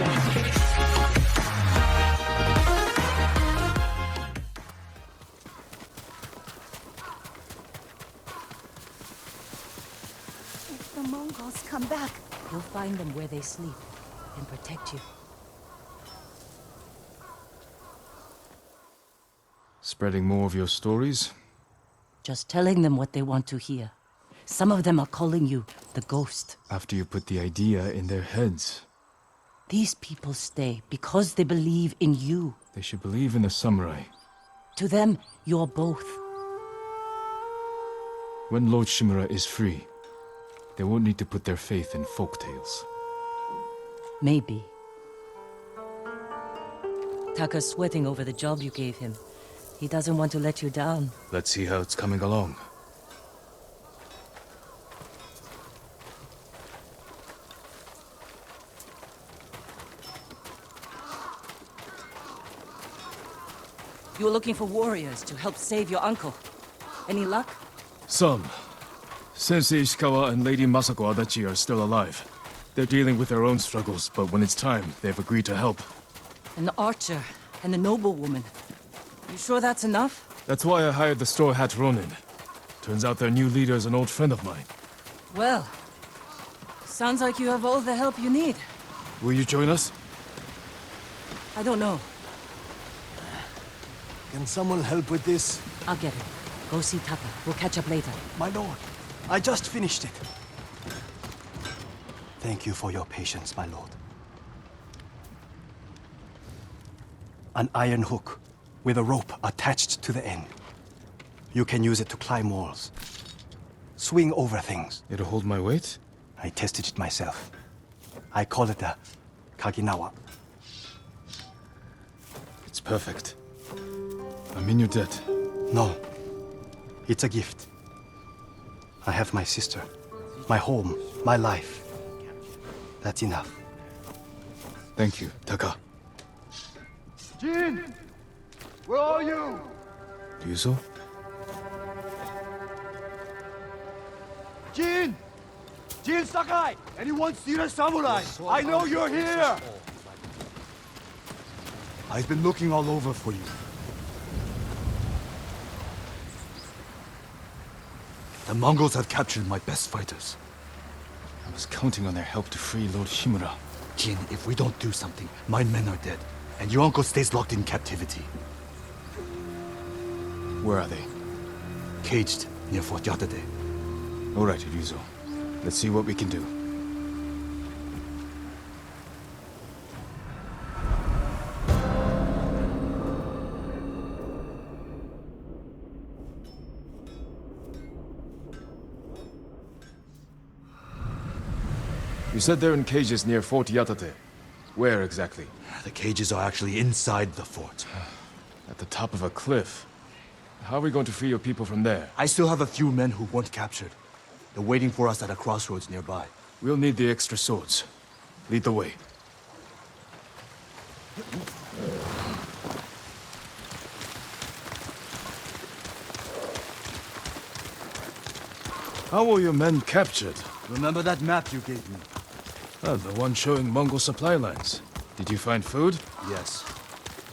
to be. If the Mongols come back, You'll find them where they sleep and protect you. Spreading more of your stories? Just telling them what they want to hear. Some of them are calling you the ghost. After you put the idea in their heads. These people stay because they believe in you. They should believe in the samurai. To them, you're both. When Lord Shimura is free, they won't need to put their faith in folktales. Maybe. Taka's sweating over the job you gave him. He doesn't want to let you down. Let's see how it's coming along. You were looking for warriors to help save your uncle. Any luck? Some. Sensei Ishikawa and Lady Masako Adachi are still alive. They're dealing with their own struggles, but when it's time, they've agreed to help. An archer and a noblewoman. You sure that's enough? That's why I hired the Straw Hat Ronin. Turns out their new leader is an old friend of mine. Well, sounds like you have all the help you need. Will you join us? I don't know. Can someone help with this? I'll get it. Go see Taka. We'll catch up later. My lord, I just finished it. Thank you for your patience, my lord. An iron hook with a rope attached to the end. You can use it to climb walls. Swing over things. It'll hold my weight? I tested it myself. I call it a Kaginawa. It's perfect. I'm in your debt. No. It's a gift. I have my sister, my home, my life. That's enough. Thank you, Taka. Jin! Where are you? Ryuzo? Jin! Jin Sakai! Anyone seen a samurai? I know you're here! I've been looking all over for you. The Mongols have captured my best fighters. I was counting on their help to free Lord Shimura. Jin, if we don't do something, my men are dead, and your uncle stays locked in captivity. Where are they? Caged near Fort Yatate. All right, Ryuzo. Let's see what we can do. You said they're in cages near Fort Yatate. Where exactly? The cages are actually inside the fort. At the top of a cliff. How are we going to free your people from there? I still have a few men who weren't captured. They're waiting for us at a crossroads nearby. We'll need the extra swords. Lead the way. How were your men captured? Remember that map you gave me? Oh, the one showing Mongol supply lines. Did you find food? Yes.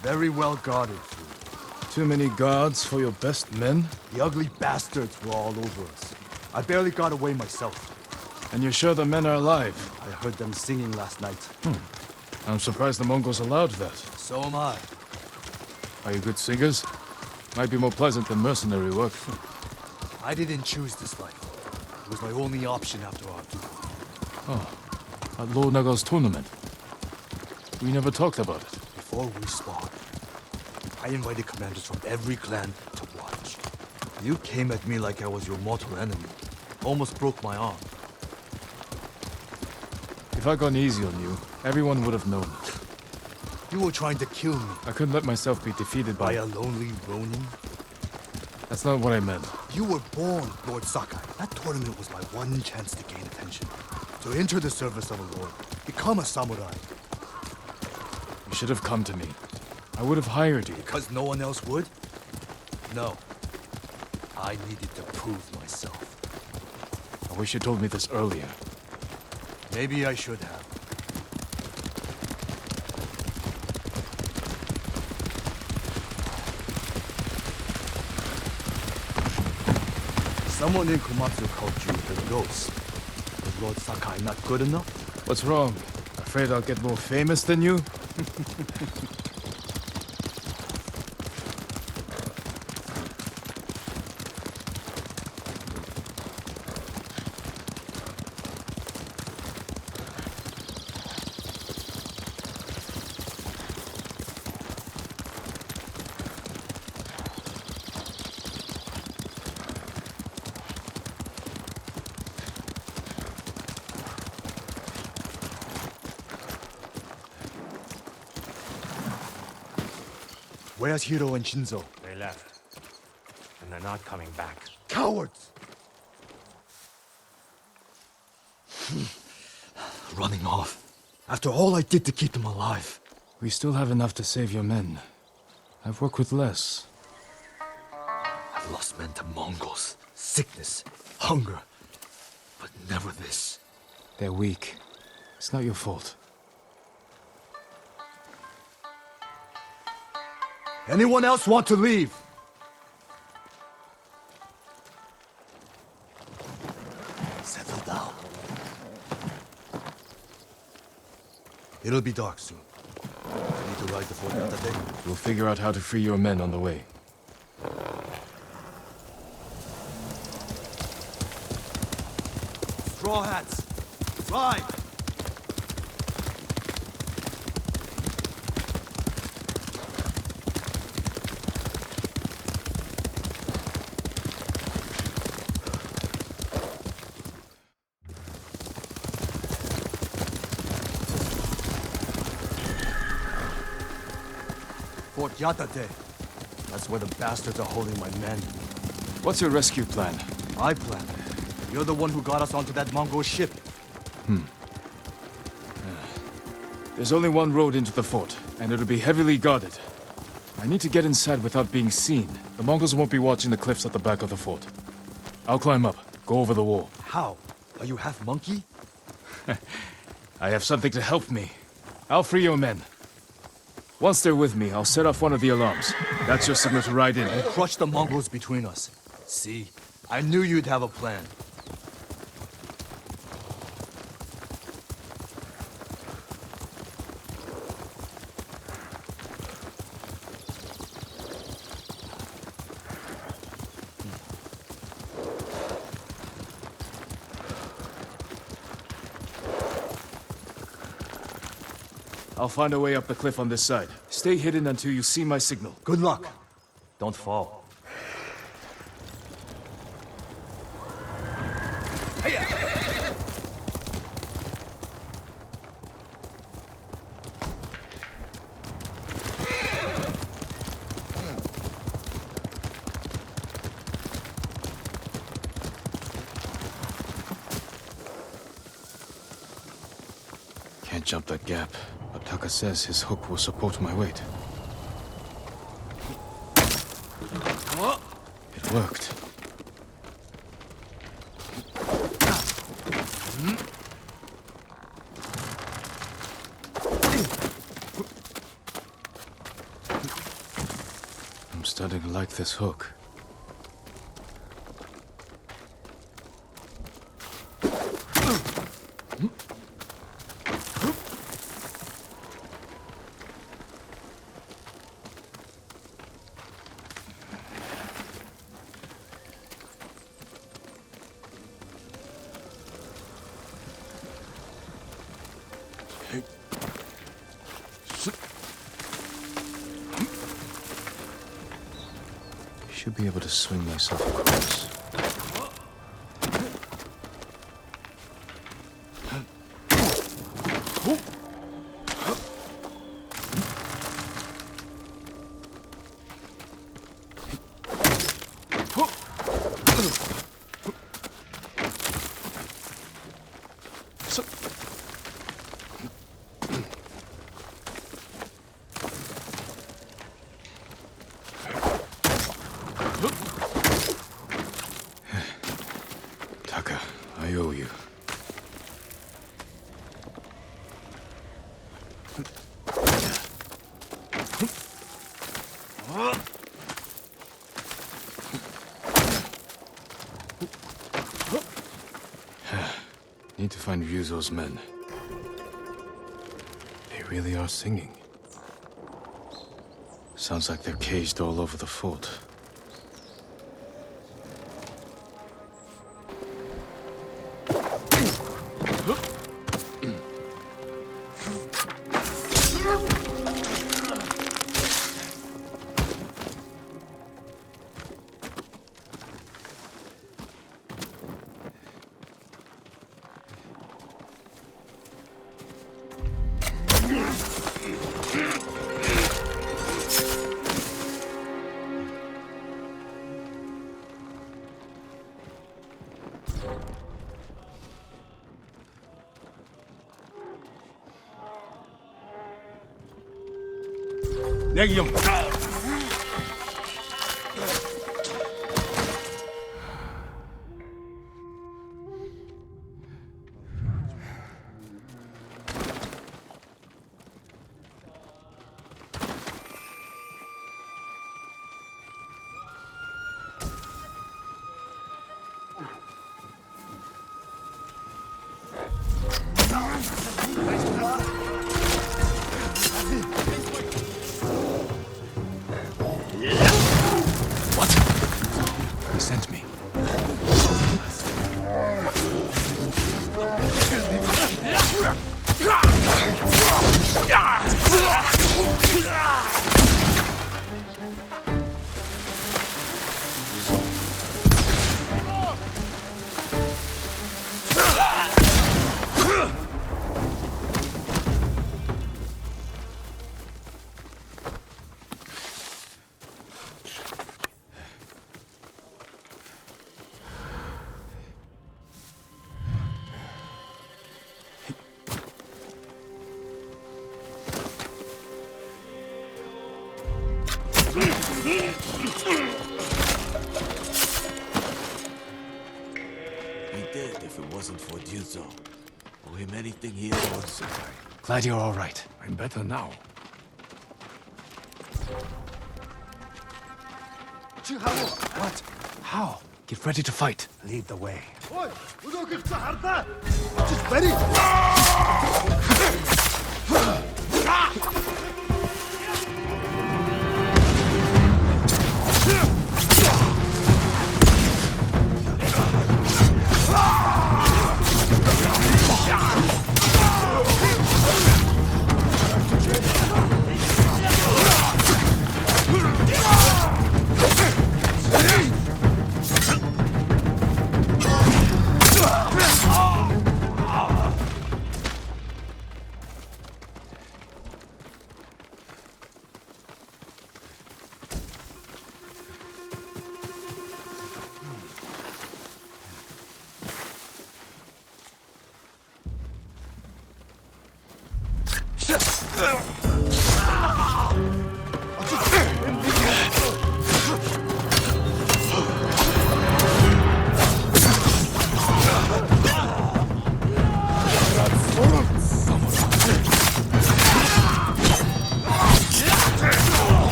Very well guarded food. Too many guards for your best men? The ugly bastards were all over us. I barely got away myself. And you're sure the men are alive? I heard them singing last night. I'm surprised the Mongols allowed that. So am I. Are you good singers? Might be more pleasant than mercenary work. I didn't choose this life. It was my only option after our duel. Oh, at Lord Naga's tournament. We never talked about it. Before we spawned, I invited commanders from every clan to watch. You came at me like I was your mortal enemy. Almost broke my arm. If I'd gone easy on you, everyone would have known it. You were trying to kill me. I couldn't let myself be defeated By by... a lonely Ronin? That's not what I meant. You were born, Lord Sakai. That tournament was my one chance to gain attention. To enter the service of a lord. Become a samurai. You should have come to me. I would have hired you. Because no one else would? No. I needed to prove myself. I wish you told me this earlier. Maybe I should have. Someone in Komatsu called you the ghost. Was Lord Sakai not good enough? What's wrong? Afraid I'll get more famous than you? Where's Hiro and Shinzo? They left. And they're not coming back. Cowards! Running off. After all I did to keep them alive. We still have enough to save your men. I've worked with less. I've lost men to Mongols, sickness, hunger. But never this. They're weak. It's not your fault. Anyone else want to leave? Settle down. It'll be dark soon. Need to ride the fort another day? We'll figure out how to free your men on the way. Straw hats! Ride! Fort Yatate. That's where the bastards are holding my men. What's your rescue plan? I planned it. You're the one who got us onto that Mongol ship. There's only one road into the fort, and it'll be heavily guarded. I need to get inside without being seen. The Mongols won't be watching the cliffs at the back of the fort. I'll climb up, go over the wall. How? Are you half monkey? I have something to help me. I'll free your men. Once they're with me, I'll set off one of the alarms. That's your signal to ride in. Crush the Mongols between us. See? I knew you'd have a plan. I'll find a way up the cliff on this side. Stay hidden until you see my signal. Good luck. Don't fall. Can't jump that gap, but Taka says his hook will support my weight. It worked. I'm starting to like this hook. Should be able to swing myself across. Taka, I owe you. Need to find Ryuzo's men. They really are singing. Sounds like they're caged all over the fort. 내기용. He sent me. Be dead if it wasn't for Ryuzo. Owe him anything he owes. Glad you're all right. I'm better now. What? How? Get ready to fight. Lead the way.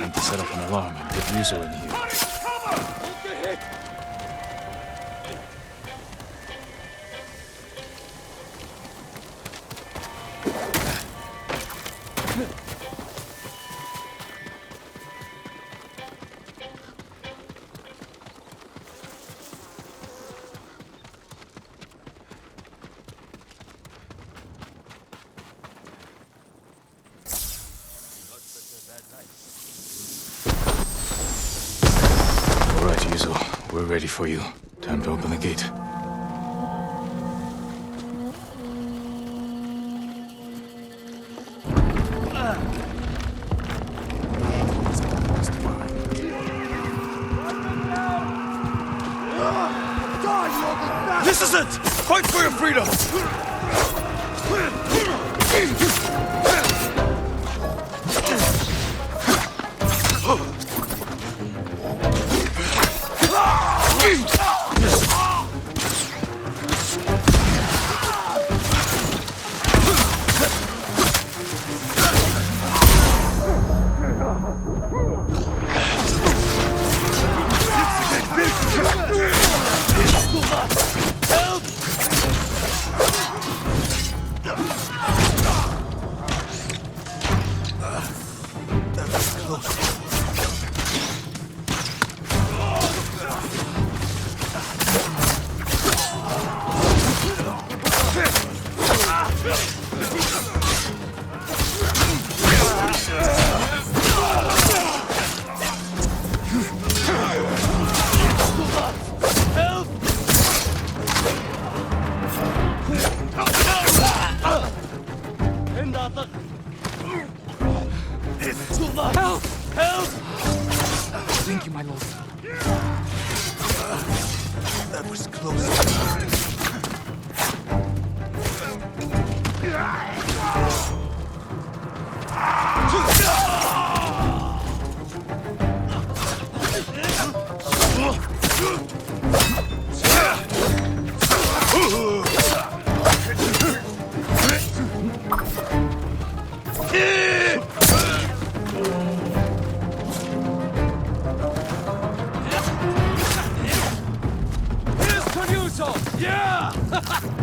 Need to set off an alarm and get Ryuzo in here. All right, Yuzo. We're ready for you. Time to open the gate. This is it! Fight for your freedom! Thank you, my lord. That was close.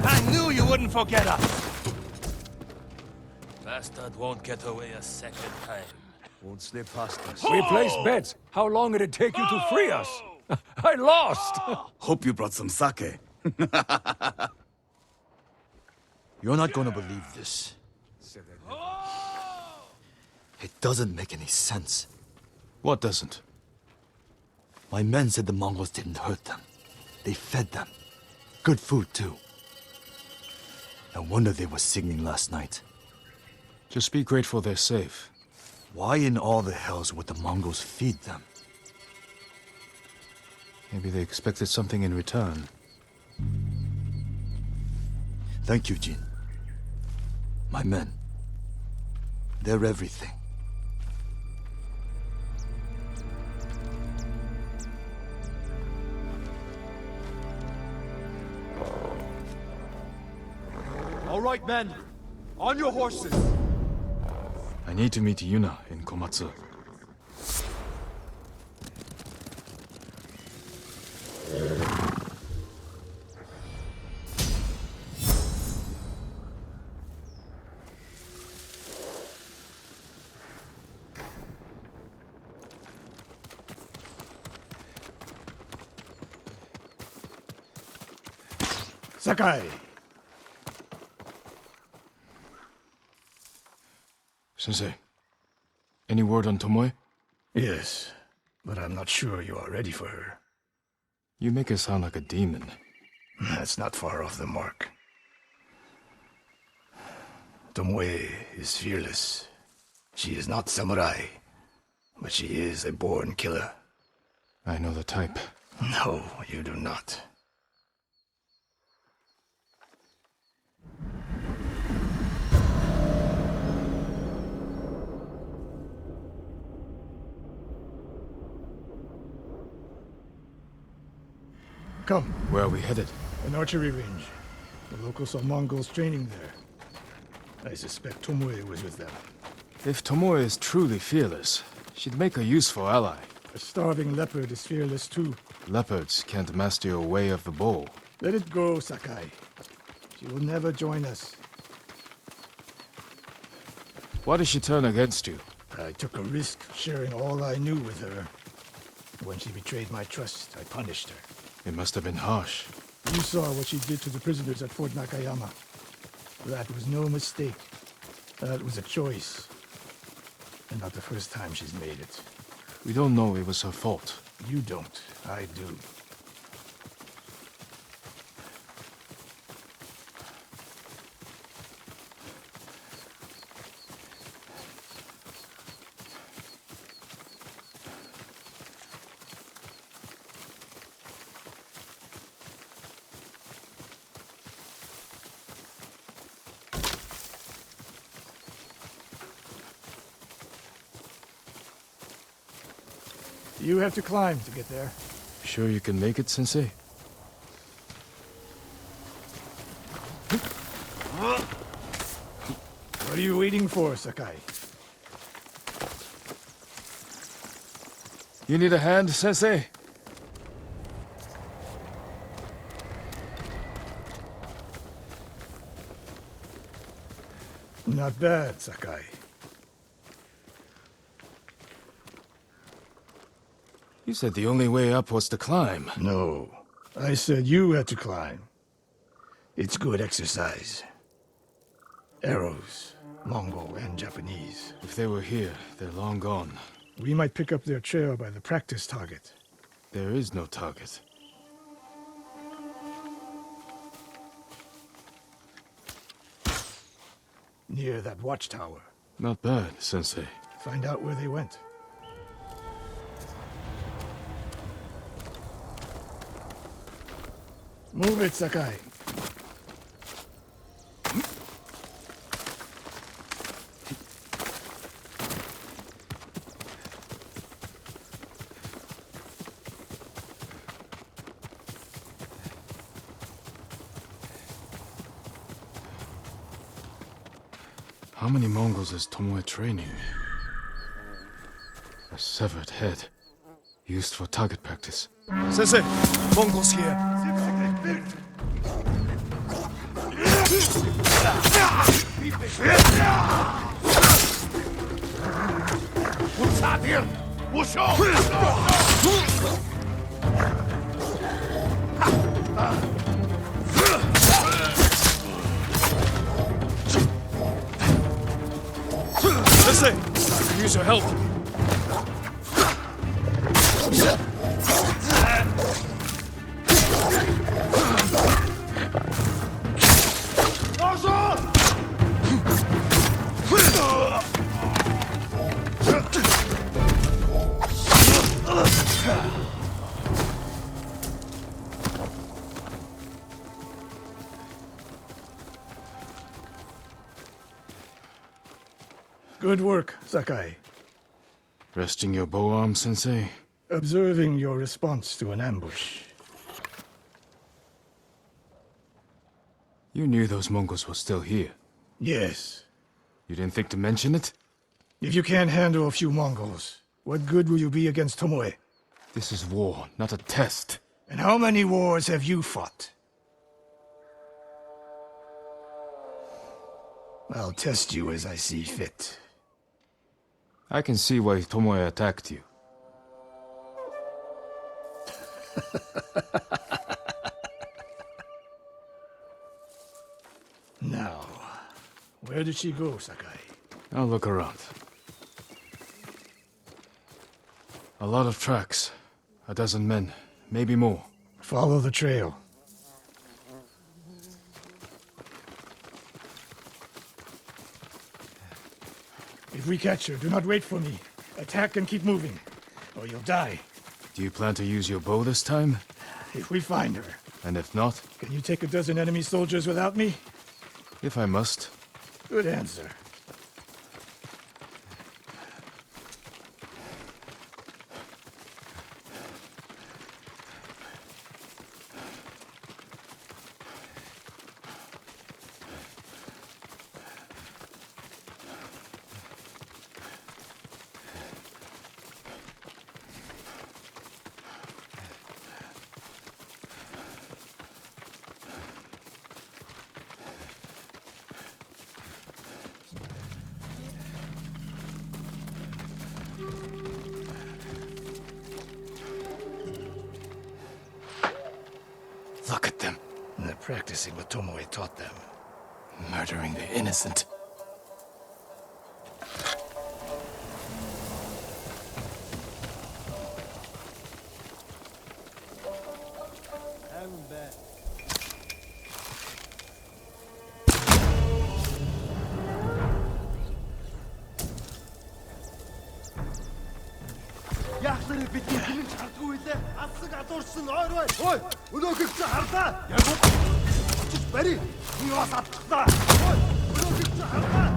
I knew you wouldn't forget us! Bastard won't get away a second time. Won't slip past us. We placed bets. How long it'd take you to free us? I lost! Hope you brought some sake. You're not gonna believe this. It doesn't make any sense. What doesn't? My men said the Mongols didn't hurt them. They fed them. Good food, too. No wonder they were singing last night. Just be grateful they're safe. Why in all the hells would the Mongols feed them? Maybe they expected something in return. Thank you, Jin. My men. They're everything. All right, men. On your horses. I need to meet Yuna in Komatsu. Sakai! Sensei, any word on Tomoe? Yes, but I'm not sure you are ready for her. You make her sound like a demon. That's not far off the mark. Tomoe is fearless. She is not samurai, but she is a born killer. I know the type. No, you do not. Come. Where are we headed? An archery range. The locals saw Mongols training there. I suspect Tomoe was with them. If Tomoe is truly fearless, she'd make a useful ally. A starving leopard is fearless too. Leopards can't master a way of the bow. Let it go, Sakai. She will never join us. Why did she turn against you? I took a risk sharing all I knew with her. When she betrayed my trust, I punished her. It must have been harsh. You saw what she did to the prisoners at Fort Nakayama. That was no mistake. That was a choice. And not the first time she's made it. We don't know it was her fault. You don't. I do. You have to climb to get there. Sure you can make it, Sensei? What are you waiting for, Sakai? You need a hand, Sensei? Not bad, Sakai. You said the only way up was to climb. No. I said you had to climb. It's good exercise. Arrows, Mongol and Japanese. If they were here, they're long gone. We might pick up their trail by the practice target. There is no target. Near that watchtower. Not bad, Sensei. Find out where they went. Move it, Sakai. How many Mongols is Tomoe training? A severed head. Used for target practice. Sensei, Mongols here. Sensei, I can use your help. Good work, Sakai. Resting your bow arm, Sensei? Observing your response to an ambush. You knew those Mongols were still here. Yes. You didn't think to mention it? If you can't handle a few Mongols, what good will you be against Tomoe? This is war, not a test. And how many wars have you fought? I'll test you as I see fit. I can see why Tomoe attacked you. Now, where did she go, Sakai? I'll look around. A lot of tracks. A dozen men, maybe more. Follow the trail. If we catch her, do not wait for me. Attack and keep moving, or you'll die. Do you plan to use your bow this time? If we find her. And if not? Can you take a dozen enemy soldiers without me? If I must. Good answer. Look at them. They're practicing what Tomoe taught them. Murdering the innocent. Яахлын бидний хинэн чардгүй лээ. Асаг адуурсан ойр бай. Ой, өнөөгч харлаа. Яг уу. Бари. Би бас атглаа. Ой, өнөөгч харлаа.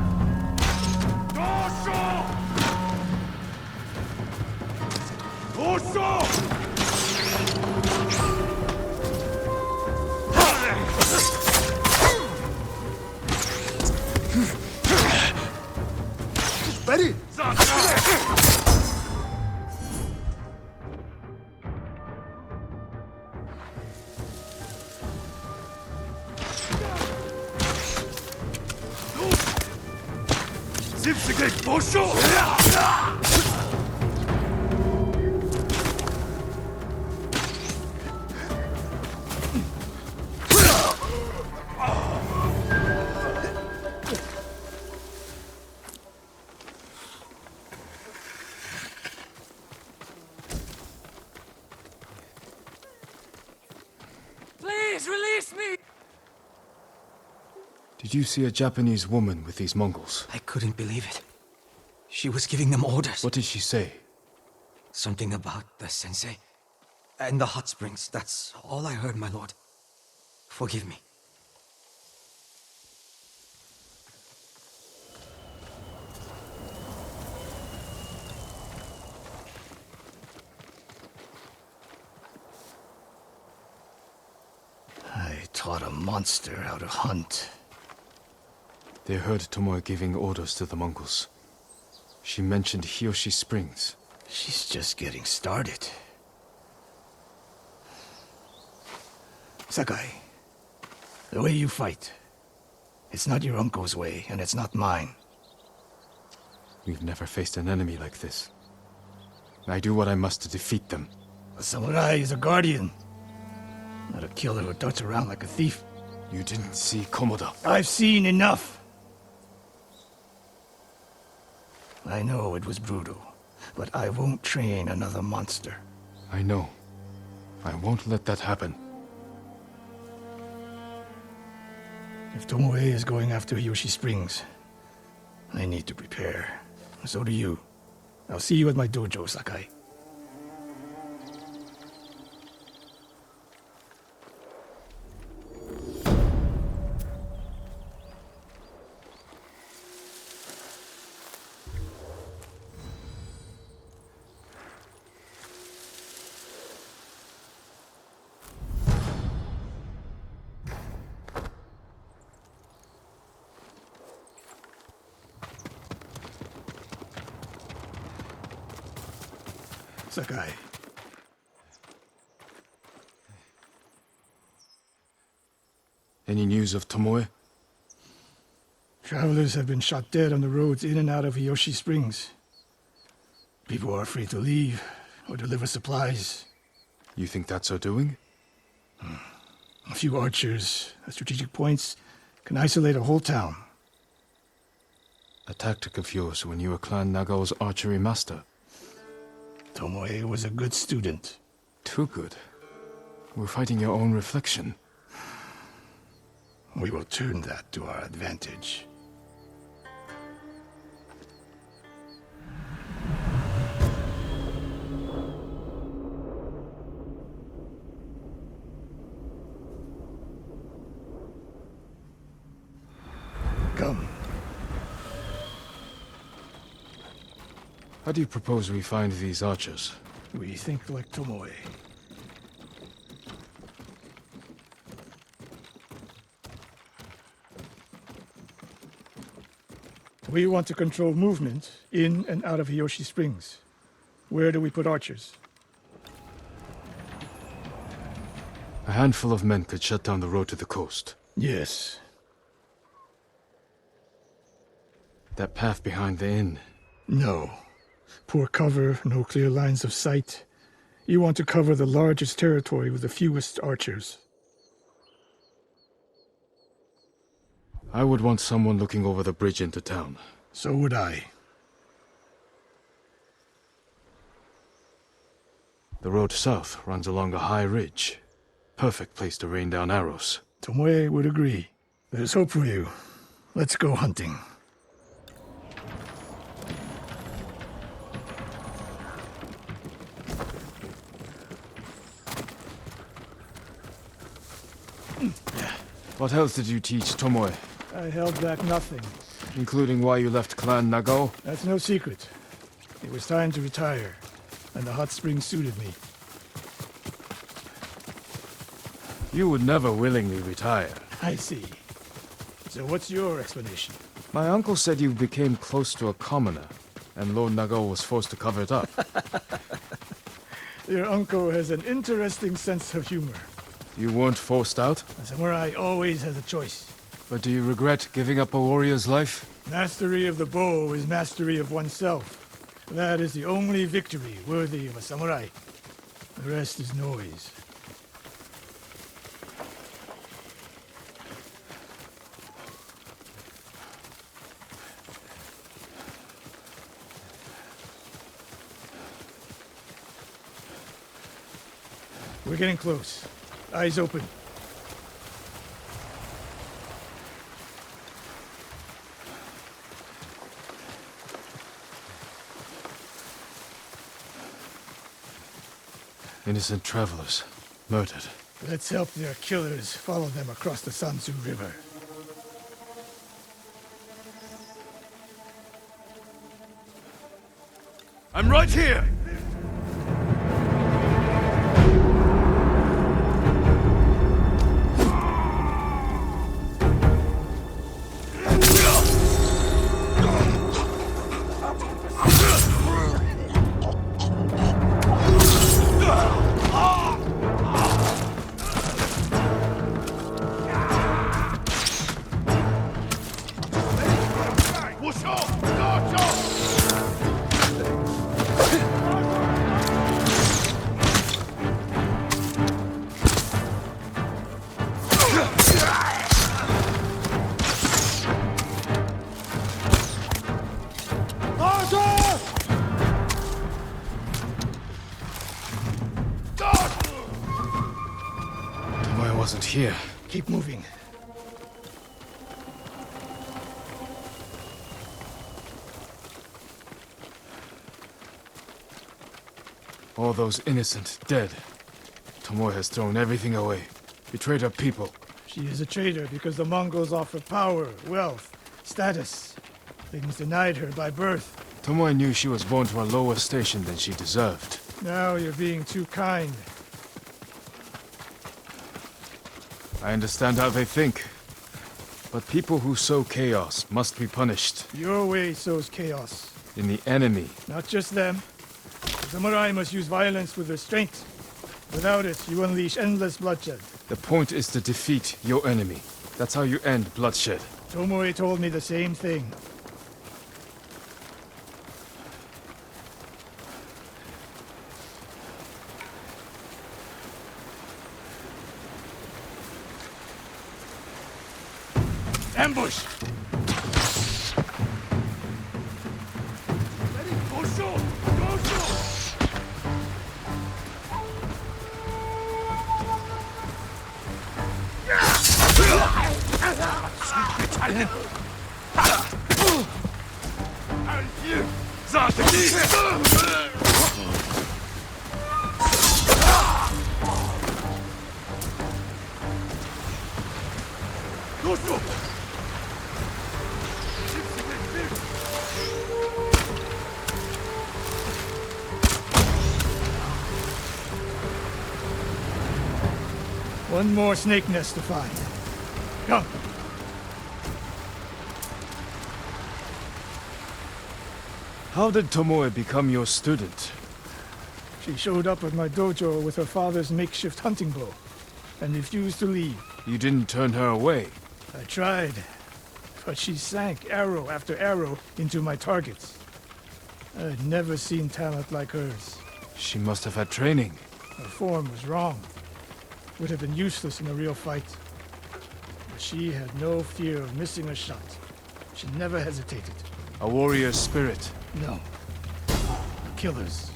Доошо! Доошо! Бари. Zipsige Boscho! Please release me! Did you see a Japanese woman with these Mongols? I couldn't believe it. She was giving them orders. What did she say? Something about the sensei and the hot springs. That's all I heard, my lord. Forgive me. I taught a monster how to hunt. They heard Tomoe giving orders to the Mongols. She mentioned Hiyoshi Springs. She's just getting started. Sakai, the way you fight, it's not your uncle's way, and it's not mine. We've never faced an enemy like this. I do what I must to defeat them. A samurai is a guardian, not a killer who darts around like a thief. You didn't see Komoda. I've seen enough. I know it was brutal, but I won't train another monster. I know. I won't let that happen. If Tomoe is going after Hiyoshi Springs, I need to prepare. So do you. I'll see you at my dojo, Sakai. Sakai. Any news of Tomoe? Travelers have been shot dead on the roads in and out of Hiyoshi Springs. People are afraid to leave or deliver supplies. You think that's her doing? A few archers at strategic points can isolate a whole town. A tactic of yours when you were Clan Nagao's archery master. Tomoe was a good student. Too good. We're fighting your own reflection. We will turn that to our advantage. Come. How do you propose we find these archers? We think like Tomoe. We want to control movement in and out of Hiyoshi Springs. Where do we put archers? A handful of men could shut down the road to the coast. Yes. That path behind the inn. No. Poor cover, no clear lines of sight. You want to cover the largest territory with the fewest archers. I would want someone looking over the bridge into town. So would I. The road south runs along a high ridge. Perfect place to rain down arrows. Tomoe would agree. There's hope for you. Let's go hunting. What else did you teach Tomoe? I held back nothing. Including why you left Clan Nagao? That's no secret. It was time to retire, and the hot springs suited me. You would never willingly retire. I see. So what's your explanation? My uncle said you became close to a commoner, and Lord Nagao was forced to cover it up. Your uncle has an interesting sense of humor. You weren't forced out? A samurai always has a choice. But do you regret giving up a warrior's life? Mastery of the bow is mastery of oneself. That is the only victory worthy of a samurai. The rest is noise. We're getting close. Eyes open. Innocent travelers, murdered. Let's help their killers follow them across the Sansu River. I'm right here! Tomoe wasn't here. Keep moving. All those innocent dead. Tomoe has thrown everything away. Betrayed her people. She is a traitor because the Mongols offer power, wealth, status. Things denied her by birth. Tomoe knew she was born to a lower station than she deserved. Now you're being too kind. I understand how they think. But people who sow chaos must be punished. Your way sows chaos. In the enemy. Not just them. The samurai must use violence with restraint. Without it, you unleash endless bloodshed. The point is to defeat your enemy. That's how you end bloodshed. Tomoe told me the same thing. Ambush! One more snake nest to find. Come. How did Tomoe become your student? She showed up at my dojo with her father's makeshift hunting bow and refused to leave. You didn't turn her away. I tried, but she sank arrow after arrow into my targets. I'd never seen talent like hers. She must have had training. Her form was wrong. Would have been useless in a real fight. But she had no fear of missing a shot. She never hesitated. A warrior's spirit. No. Killers.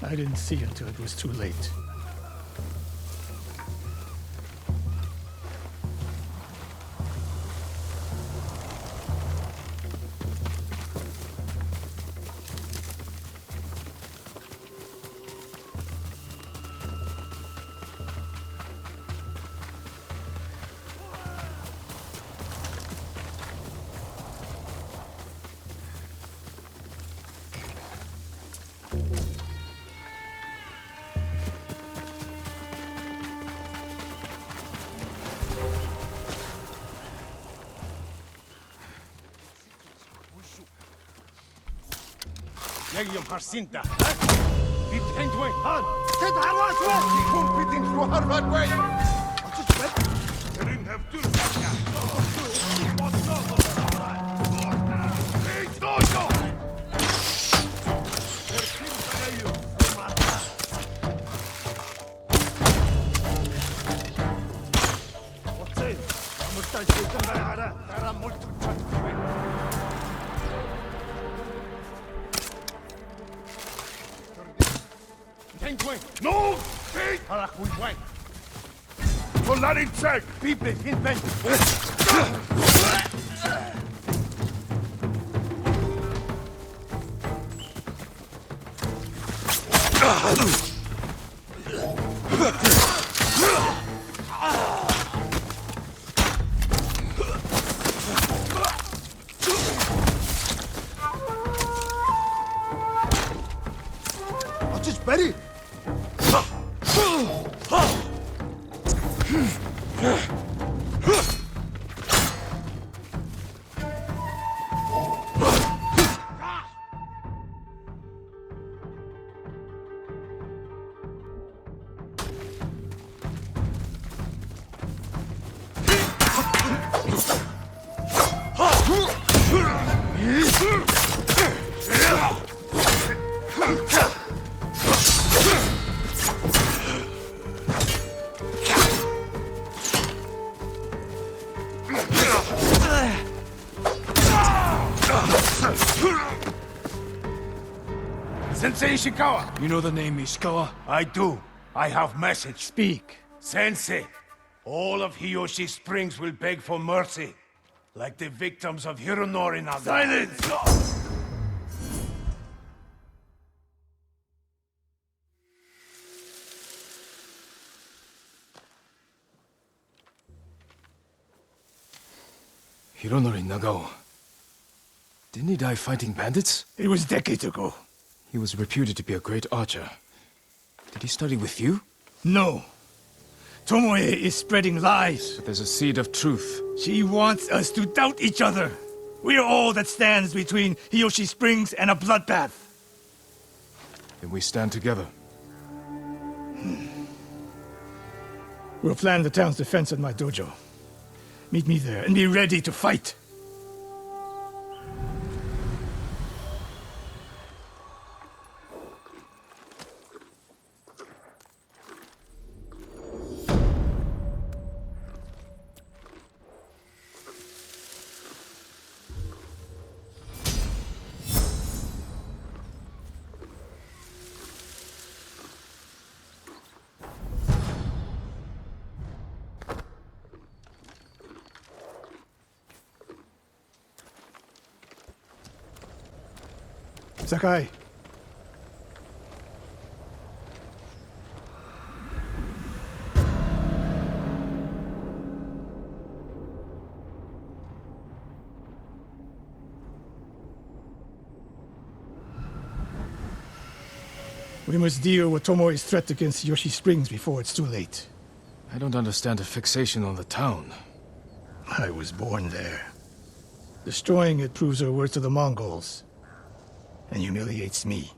I didn't see until it was too late. Яг юм харсинта. Бид тэнд вэ? Тэд харваач вэ? Хүн бидний рүү харваад вэ? Очиж бай. Тэрэн хэвтүр байна. Эй, тоо! Оцей. Амттай чийдэн байгаараа дараа мултгч чадахгүй. No! Hey! Харахгүй бай. Соларин цэг! Бибэ хин бай. Очиж барь. Sensei Ishikawa! You know the name Ishikawa? I do. I have message. Speak. Sensei, all of Hiyoshi Springs will beg for mercy, like the victims of Hironori Naga. Silence! Hironori Nagao. Didn't he die fighting bandits? It was decades ago. He was reputed to be a great archer. Did he study with you? No. Tomoe is spreading lies. But there's a seed of truth. She wants us to doubt each other. We're all that stands between Hiyoshi Springs and a bloodbath. Then we stand together. We'll plan the town's defense at my dojo. Meet me there and be ready to fight. Sakai. We must deal with Tomoe's threat against Yoshi Springs before it's too late. I don't understand a fixation on the town. I was born there. Destroying it proves her worth to the Mongols. And humiliates me.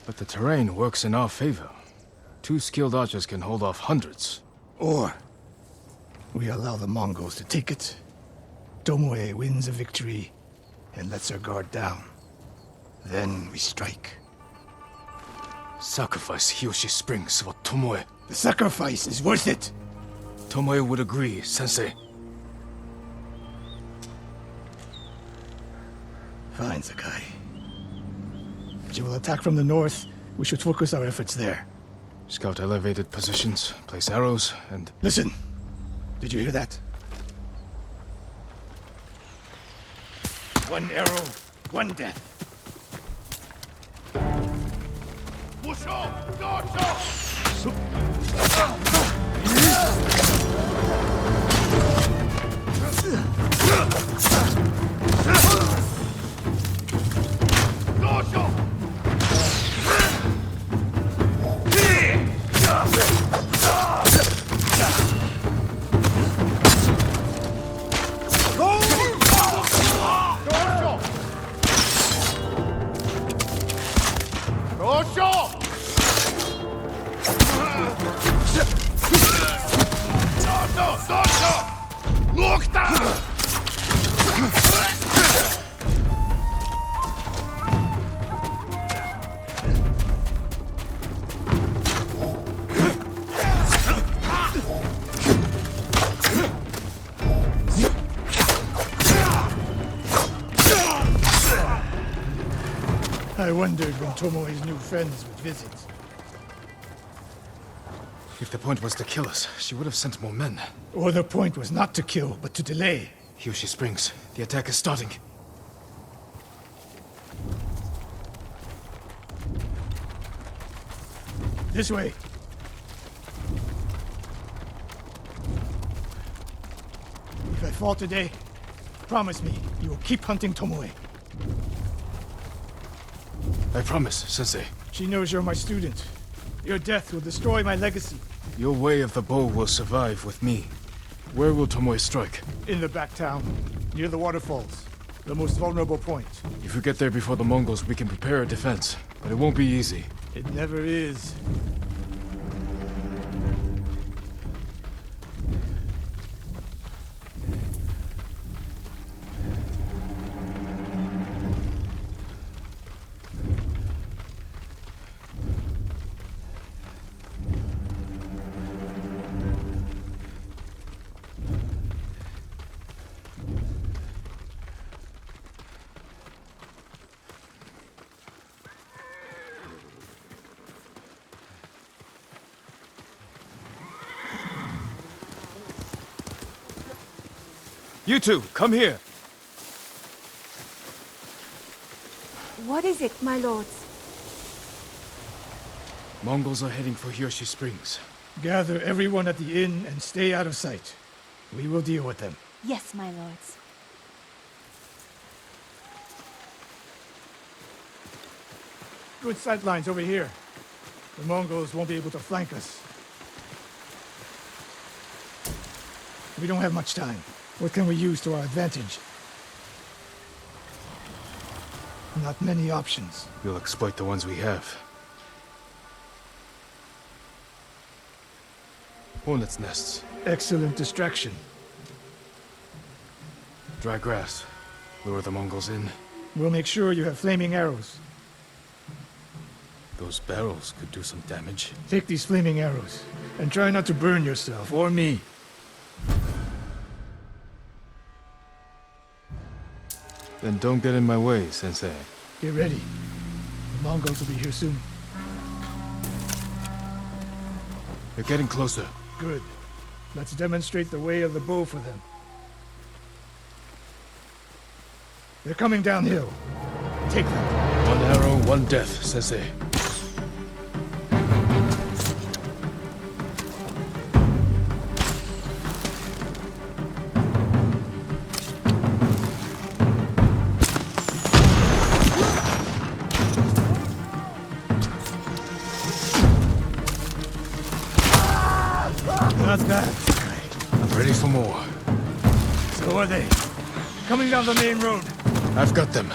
But the terrain works in our favor. 2 skilled archers can hold off hundreds. Or we allow the Mongols to take it. Tomoe wins a victory and lets her guard down. Then we strike. Sacrifice Hiyoshi Springs for Tomoe. The sacrifice is worth it. Tomoe would agree, Sensei. Fine, Sakai. She will attack from the north. We should focus our efforts there. Scout elevated positions, place arrows, and... Listen! Did you hear that? One arrow, one death. I wondered when Tomoe's new friends would visit. If the point was to kill us, she would have sent more men. Or the point was not to kill, but to delay. Hiyoshi Springs. The attack is starting. This way. If I fall today, promise me you will keep hunting Tomoe. I promise, Sensei. She knows you're my student. Your death will destroy my legacy. Your way of the bow will survive with me. Where will Tomoe strike? In the back town, near the waterfalls. The most vulnerable point. If we get there before the Mongols, we can prepare a defense. But it won't be easy. It never is. You two, come here. What is it, my lords? Mongols are heading for Hiyoshi Springs. Gather everyone at the inn and stay out of sight. We will deal with them. Yes, my lords. Good sight lines over here. The Mongols won't be able to flank us. We don't have much time. What can we use to our advantage? Not many options. We'll exploit the ones we have. Hornets' nests. Excellent distraction. Dry grass. Lure the Mongols in. We'll make sure you have flaming arrows. Those barrels could do some damage. Take these flaming arrows, and try not to burn yourself or me. Then don't get in my way, Sensei. Get ready. The Mongols will be here soon. They're getting closer. Good. Let's demonstrate the way of the bow for them. They're coming downhill. Take them. One arrow, one death, Sensei. Not bad, Sakai. I'm ready for more. So are they. Coming down the main road. I've got them.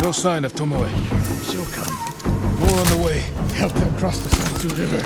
No sign of Tomoe. She'll come. More on the way. Help them cross the Sensu River.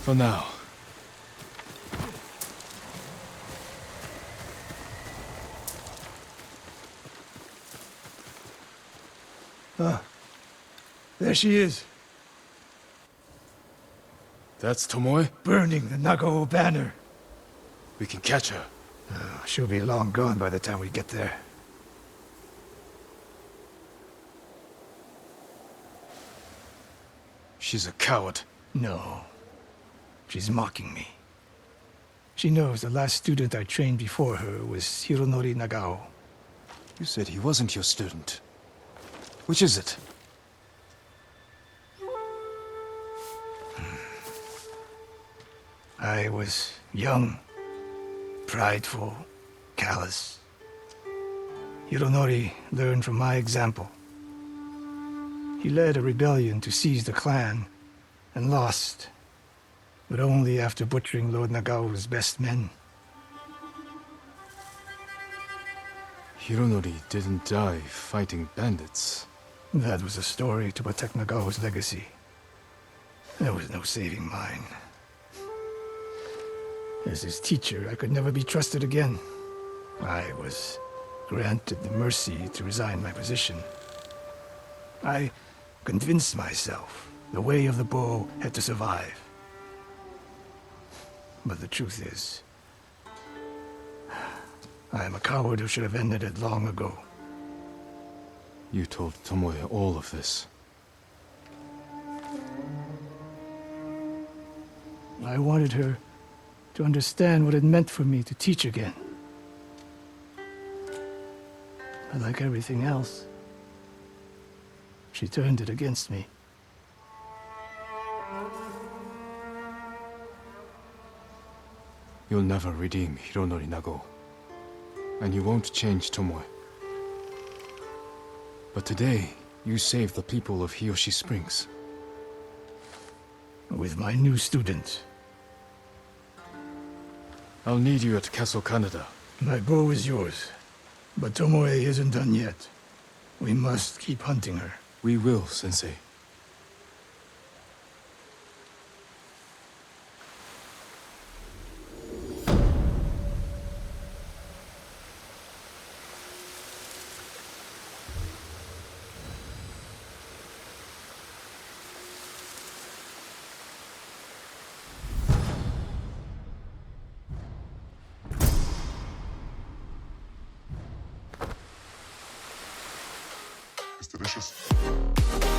For now. There she is, That's Tomoe? burning the Nagao banner. We can catch her. She'll be long gone by the time we get there. She's a coward. No. She's mocking me. She knows the last student I trained before her was Hironori Nagao. You said he wasn't your student. Which is it? I was young, prideful, callous. Hironori learned from my example. He led a rebellion to seize the clan, and lost, but only after butchering Lord Nagao's best men. Hironori didn't die fighting bandits. That was a story to protect Nagao's legacy. There was no saving mine. As his teacher, I could never be trusted again. I was granted the mercy to resign my position. I convinced myself the way of the bow had to survive. But the truth is, I am a coward who should have ended it long ago. You told Tomoe all of this. I wanted her to understand what it meant for me to teach again. But like everything else, she turned it against me. You'll never redeem Hironori Nagao. And you won't change Tomoe. But today, you saved the people of Hiyoshi Springs. With my new student. I'll need you at Castle Canada. My bow is yours, but Tomoe isn't done yet. We must keep hunting her. We will, Sensei. It's delicious.